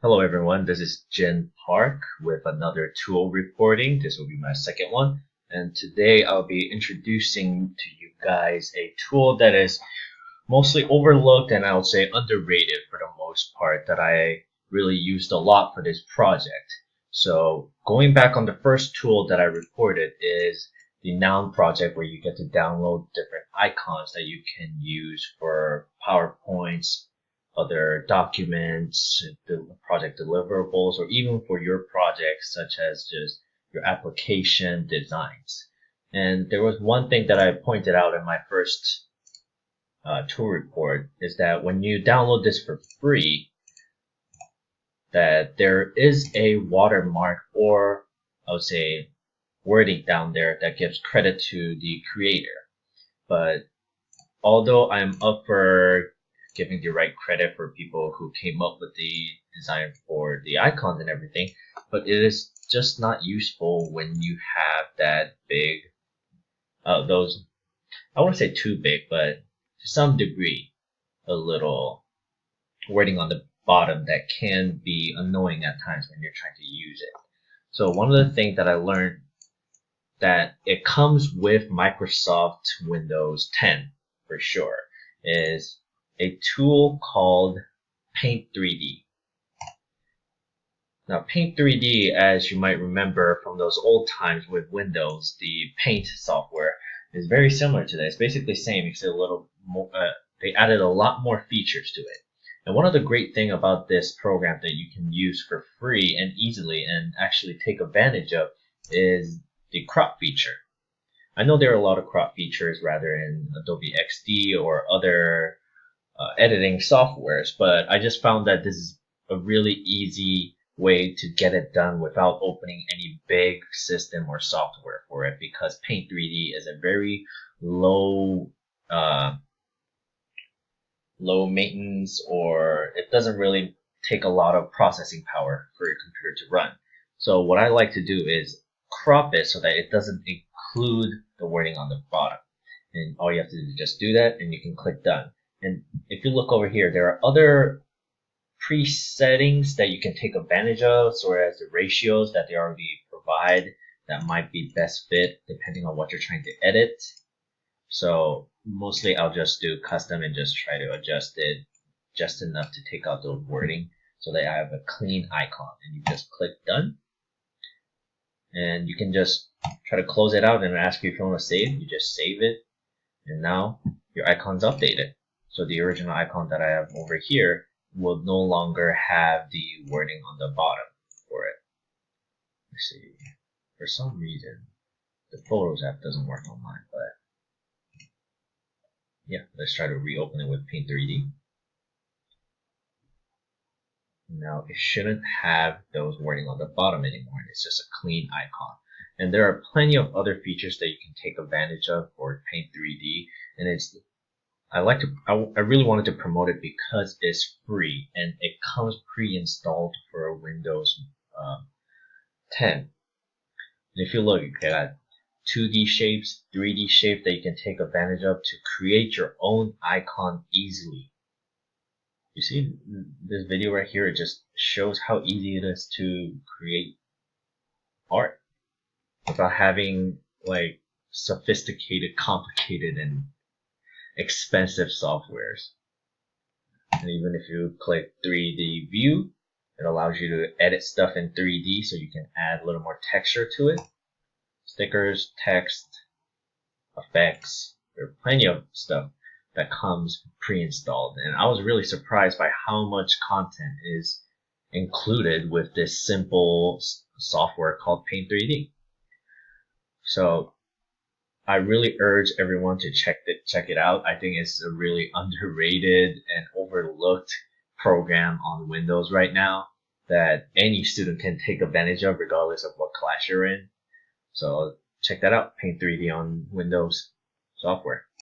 Hello everyone, this is Jin Park with another tool reporting. This will be my second one. And today I'll be introducing to you guys a tool that is mostly overlooked and I would say underrated for the most part that I really used a lot for this project. So going back on the first tool that I reported is the Noun project where you get to download different icons that you can use for PowerPoints, other documents, the project deliverables, or even for your projects such as just your application designs. And there was one thing that I pointed out in my first tool report is that when you download this for free, that there is a watermark or I would say wording down there that gives credit to the creator. But although I'm up for giving the right credit for people who came up with the design for the icons and everything, but it is just not useful when you have that big, those, I wouldn't say too big, but to some degree, a little wording on the bottom that can be annoying at times when you're trying to use it. So one of the things that I learned that it comes with Microsoft Windows 10 for sure is a tool called Paint 3D. Now Paint 3D, as you might remember from those old times with Windows, the Paint software is very similar to that. It's basically the same except a little more, they added a lot more features to it. And one of the great things about this program that you can use for free and easily and actually take advantage of is the crop feature. I know there are a lot of crop features rather in Adobe XD or other editing softwares, but I just found that this is a really easy way to get it done without opening any big system or software for it, because Paint 3D is a very low low maintenance, or it doesn't really take a lot of processing power for your computer to run. So what I like to do is crop it so that it doesn't include the wording on the bottom. And all you have to do is just do that and you can click done. And if you look over here, there are other pre-settings that you can take advantage of, so as the ratios that they already provide that might be best fit depending on what you're trying to edit. So mostly I'll just do custom and just try to adjust it just enough to take out the wording so that I have a clean icon, and you just click done. And you can just try to close it out and ask you if you want to save. You just save it, and now your icon's updated. So the original icon that I have over here will no longer have the wording on the bottom for it. Let's see. For some reason, the Photos app doesn't work on mine, but yeah, let's try to reopen it with Paint 3D. Now it shouldn't have those wording on the bottom anymore. It's just a clean icon. And there are plenty of other features that you can take advantage of for Paint 3D, and I really wanted to promote it because it's free and it comes pre-installed for Windows 10. And if you look, you got 2D shapes, 3D shapes that you can take advantage of to create your own icon easily. You see this video right here, it just shows how easy it is to create art without having like sophisticated, complicated, and expensive softwares. And even if you click 3D view, it allows you to edit stuff in 3D so you can add a little more texture to it. Stickers, text, effects, there are plenty of stuff that comes pre-installed. And I was really surprised by how much content is included with this simple software called Paint 3D. So I really urge everyone to check it out. I think it's a really underrated and overlooked program on Windows right now that any student can take advantage of regardless of what class you're in. So check that out, Paint 3D on Windows software.